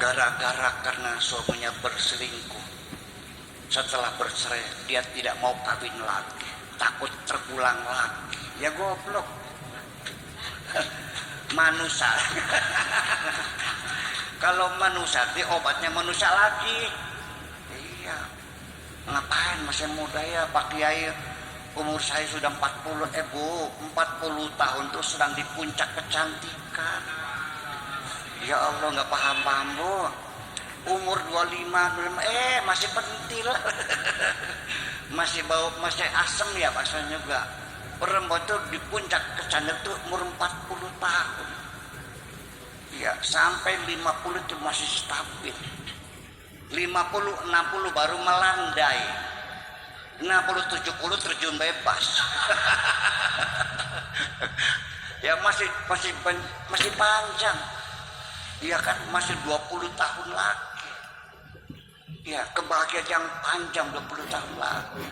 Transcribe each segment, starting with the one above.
gara-gara karena suaminya berselingkuh. Setelah bercerai dia tidak mau kawin lagi, takut terulang lagi. Ya goblok. Manusia. Kalau manusia itu obatnya manusia lagi. Iya. Ngapain masih muda ya Pak Kiai? Umur saya sudah 40, Bu, 40 tahun tuh sedang di puncak kecantikan. Ya Allah, nggak paham-paham, Bu. Umur 25, masih pentil. Masih bau, masih asem ya bahasanya juga. Perempuan tuh di puncak kecantikan tuh umur 40 tahun. Ya, sampai 50 itu masih stabil. 50, 60 baru melandai. 60, 70 terjun bebas. Ya masih panjang. Ya kan masih 20 tahun lagi. Ya, kebahagiaan yang panjang 20 tahun lagi.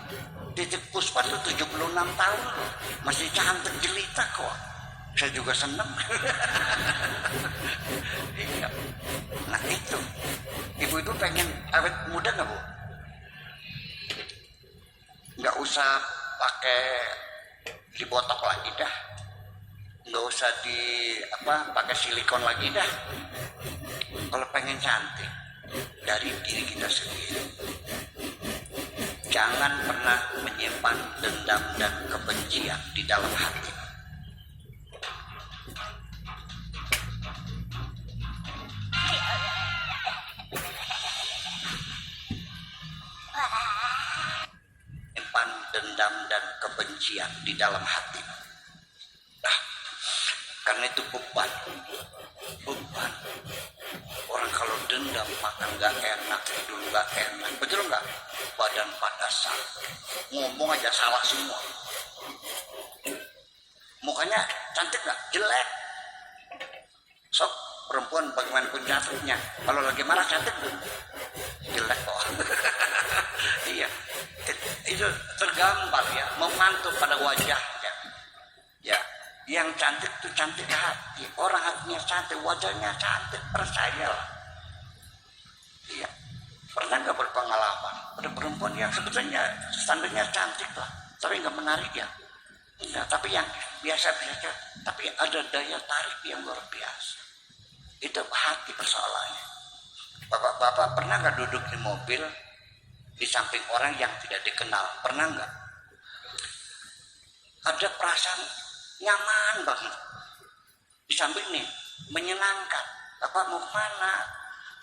Titik Puspa itu 76 tahun loh. Masih cantik jelita kok. Saya juga senang. Iya. Nah itu, ibu itu pengen awet muda nggak, Bu? Nggak usah pakai dibotok lagi dah, nggak usah pakai silikon lagi dah. Kalau pengen cantik dari diri kita sendiri, jangan pernah menyimpan dendam dan kebencian di dalam hati. Dendam dan kebencian di dalam hati. Nah, karena itu beban. Orang kalau dendam makan nggak enak, tidur nggak enak, betul nggak? Badan pada sakit, ngomong aja salah semua. Mukanya cantik nggak? Jelek. Sok perempuan bagaimanapun cantiknya, kalau lagi marah cantik tuh jelek kok. Iya. Itu tergambar ya, memantul pada wajahnya. Ya, yang cantik itu cantik hati. Orang hatinya cantik, wajahnya cantik, percayalah. Iya. Pernah nggak berpengalaman ada perempuan yang sebetulnya standarnya cantik lah, tapi nggak menarik ya? Enggak, tapi yang biasa-biasa, tapi ada daya tarik yang luar biasa. Itu hati persoalannya. Bapak-bapak pernah nggak duduk di mobil di samping orang yang tidak dikenal? Pernah nggak? Ada perasaan nyaman banget di samping nih, menyenangkan. Bapak mau kemana?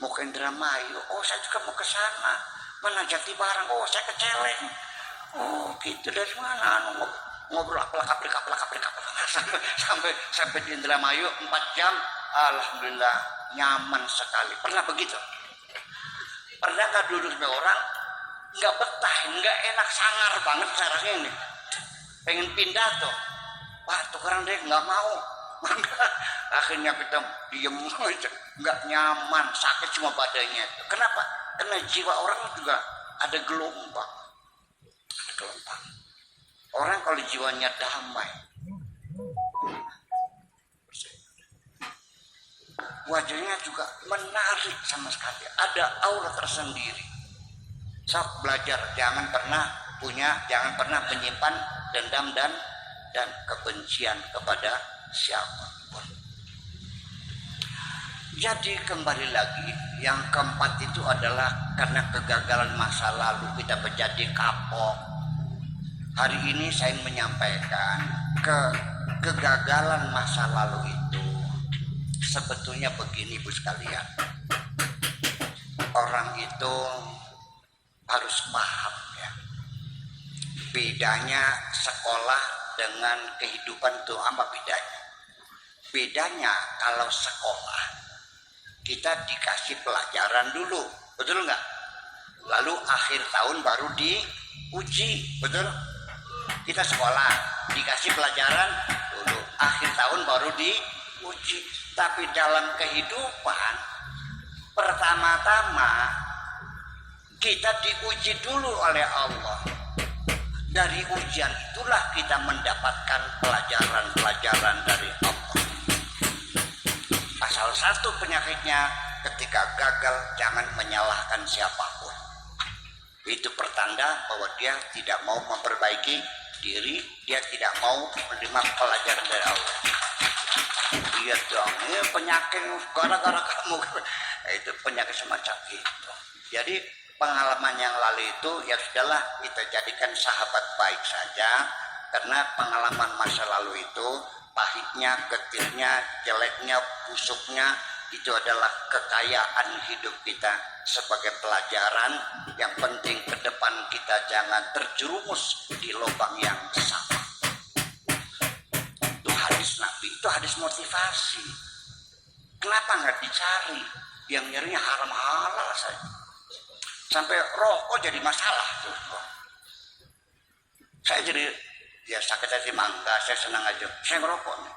Mau ke Indramayu? Oh, saya juga mau ke sana. Mana Jati Barang? Oh, saya ke Celeng. Oh, gitu. Dari mana? Ngobrol pelak-pelak sampai di Indramayu 4 jam. Alhamdulillah nyaman sekali. Pernah begitu? Pernah nggak duduk sama orang nggak betah, nggak enak, sangar banget caranya ini, pengen pindah tuh, Pak tukeran deh, nggak mau. Akhirnya kita diem aja, nggak nyaman, sakit cuma badannya. Kenapa? Karena jiwa orang juga ada gelombang. Orang kalau jiwanya damai, wajahnya juga menarik sama sekali, ada aura tersendiri. Sok belajar, jangan pernah menyimpan dendam dan kebencian kepada siapapun. Jadi kembali lagi, yang keempat itu adalah karena kegagalan masa lalu kita menjadi kapok. Hari ini saya menyampaikan kegagalan masa lalu itu sebetulnya begini, Bu sekalian. Orang itu harus paham ya, bedanya sekolah dengan kehidupan itu apa bedanya? Bedanya kalau sekolah kita dikasih pelajaran dulu, betul nggak? Lalu akhir tahun baru diuji, betul? Kita sekolah dikasih pelajaran dulu, akhir tahun baru diuji. Tapi dalam kehidupan pertama-tama kita diuji dulu oleh Allah. Dari ujian itulah kita mendapatkan pelajaran-pelajaran dari Allah. Salah satu penyakitnya ketika gagal jangan menyalahkan siapapun. Itu pertanda bahwa dia tidak mau memperbaiki diri, dia tidak mau menerima pelajaran dari Allah. Iya dong, ini penyakit gara-gara kamu. Itu penyakit semacam itu. Jadi pengalaman yang lalu itu ya sudahlah, kita jadikan sahabat baik saja. Karena pengalaman masa lalu itu pahitnya, getirnya, jeleknya, busuknya itu adalah kekayaan hidup kita sebagai pelajaran. Yang penting ke depan kita jangan terjerumus di lubang yang sama. Itu hadis Nabi, itu hadis motivasi. Kenapa nggak dicari? Yang nyarinya haram halal saja. Sampai rokok jadi masalah tuh. Saya jadi ya sakit hati mangga, saya senang aja. Saya ngerokok nih.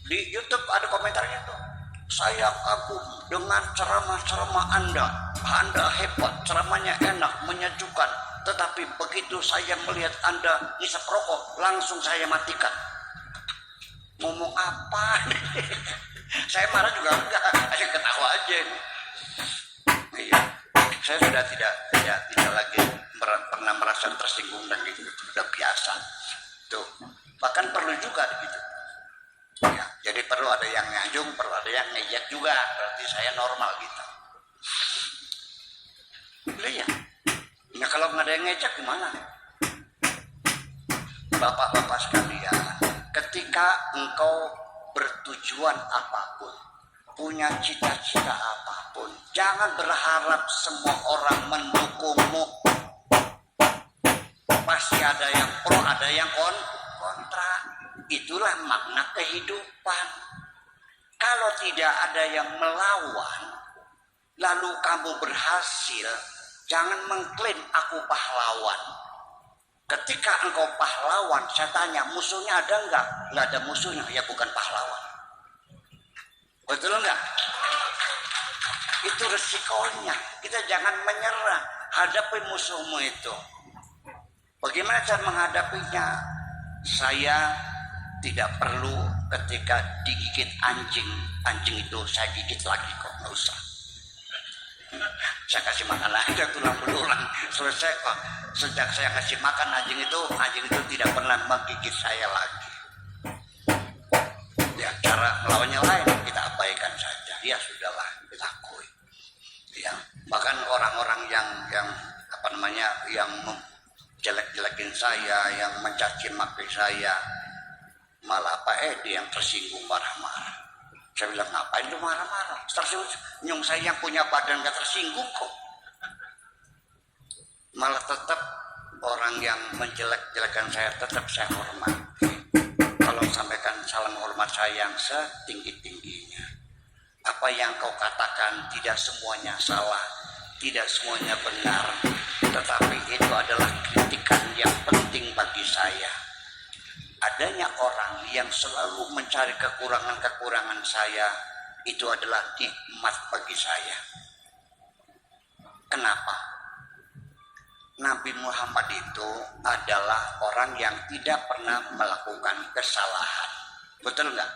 Di YouTube ada komentarnya tuh. Saya kagum dengan ceramah-ceramah Anda. Anda hebat, ceramahnya enak, menyejukkan. Tetapi begitu saya melihat Anda ngisap rokok, langsung saya matikan. Ngomong apa? Saya marah juga enggak, saya ketawa aja. Iya, saya sudah tidak lagi pernah merasa tersinggung dan gitu, sudah biasa. Tuh, bahkan perlu juga gitu. Ya, jadi perlu ada yang nyanjung, perlu ada yang ngejek juga. Berarti saya normal gitu. Iya. Nah kalau nggak ada yang ngejek gimana? Bapak-bapak sekalian, ketika engkau bertujuan apapun, punya cita-cita apapun, jangan berharap semua orang mendukungmu. Pasti ada yang pro, ada yang kontra. Itulah makna kehidupan. Kalau tidak ada yang melawan, lalu kamu berhasil, jangan mengklaim aku pahlawan. Ketika engkau pahlawan, saya tanya, musuhnya ada enggak? Enggak ada musuhnya, ya bukan pahlawan. Betul enggak? Itu resikonya. Kita jangan menyerah. Hadapi musuhmu itu. Bagaimana cara menghadapinya? Saya tidak perlu ketika digigit anjing itu saya gigit lagi kok, nggak usah. Saya kasih makan aja tulang belulang, selesai kok. Sejak saya kasih makan anjing itu tidak pernah menggigit saya lagi. Ya cara melawannya lain, kita abaikan saja. Ya sudahlah, kita akui. Ya bahkan orang-orang yang yang jelek-jelekin saya, yang mencaci maki saya, malah Pak Edi yang tersinggung marah-marah. Saya bilang, ngapain lu marah-marah? Nyung saya yang punya badan gak tersinggung kok. Malah tetap orang yang menjelek-jelekan saya tetap saya hormat. Kalau sampaikan salam hormat saya yang setinggi-tingginya. Apa yang kau katakan tidak semuanya salah, tidak semuanya benar, tetapi itu adalah kritikan yang penting bagi saya. Adanya orang yang selalu mencari kekurangan-kekurangan saya, itu adalah nikmat bagi saya. Kenapa? Nabi Muhammad itu adalah orang yang tidak pernah melakukan kesalahan. Betul nggak?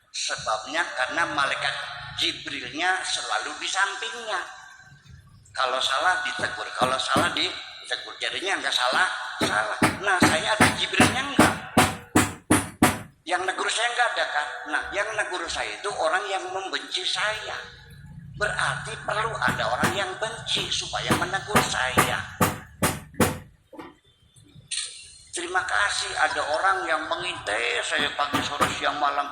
Sebabnya karena malaikat Jibrilnya selalu di sampingnya. Kalau salah ditegur, kalau salah ditegur. Jadinya nggak salah. Nah saya ada Jibrilnya enggak. Yang negur saya enggak ada kan. Nah yang negur saya itu orang yang membenci saya. Berarti perlu ada orang yang benci supaya menegur saya. Terima kasih ada orang yang mengintai saya pagi, sore, siang, malam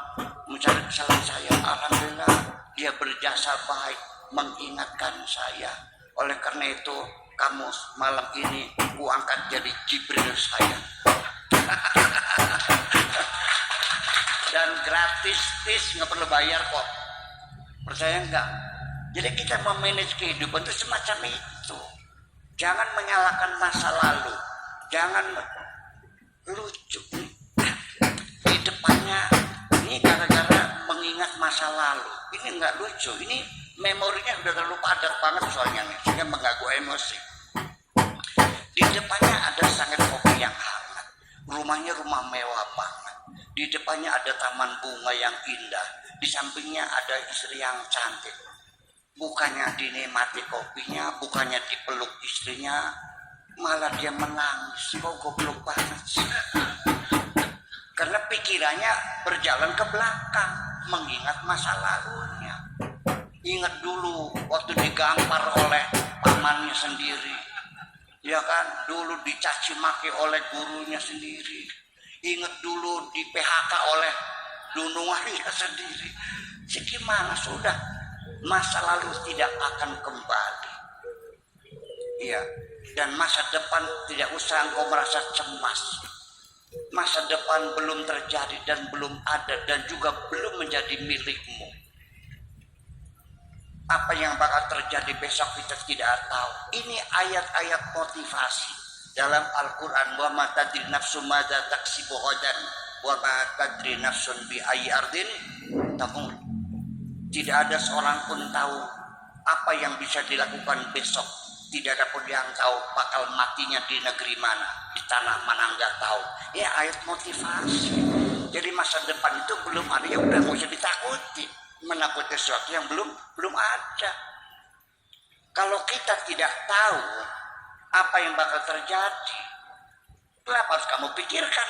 mencari kesalahan saya. Alhamdulillah dia berjasa baik mengingatkan saya. Oleh karena itu kamu malam ini ku angkat jadi Jibril saya. Dan gratis, nggak perlu bayar kok. Percaya nggak? Jadi kita memanage kehidupan itu semacam itu. Jangan menyalahkan masa lalu. Jangan lucu. Di depannya ini gara-gara mengingat masa lalu. Ini nggak lucu. Ini memorinya sudah terlalu padat banget soalnya nih, sehingga mengganggu emosi. Di depannya ada sangat kopi yang hangat. Rumahnya rumah mewah banget. Di depannya ada taman bunga yang indah. Di sampingnya ada istri yang cantik. Bukannya dinikmati kopinya, bukannya dipeluk istrinya, malah dia menangis. Kok goblok banget sih. Karena pikirannya berjalan ke belakang, mengingat masa lalunya. Ingat dulu waktu digampar oleh pamannya sendiri, ya kan, dulu dicaci maki oleh gurunya sendiri. Ingat dulu di PHK oleh dunungannya sendiri. Gimana sudah, masa lalu tidak akan kembali. Iya, dan masa depan tidak usah engkau merasa cemas. Masa depan belum terjadi dan belum ada dan juga belum menjadi milikmu. Apa yang bakal terjadi besok kita tidak tahu. Ini ayat-ayat motivasi dalam Al-Quran. Wa ma tadri nafsun madza taksibu ghadan wa ma tadri nafsun bi ayyi ardin tamut. Tidak ada seorang pun tahu apa yang bisa dilakukan besok. Tidak ada pun yang tahu bakal matinya di negeri mana, di tanah mana, nggak tahu. Ya, ayat motivasi. Jadi masa depan itu belum ada, ya udah nggak usah ditakuti. Menakuti sesuatu yang belum ada. Kalau kita tidak tahu apa yang bakal terjadi, kenapa harus kamu pikirkan?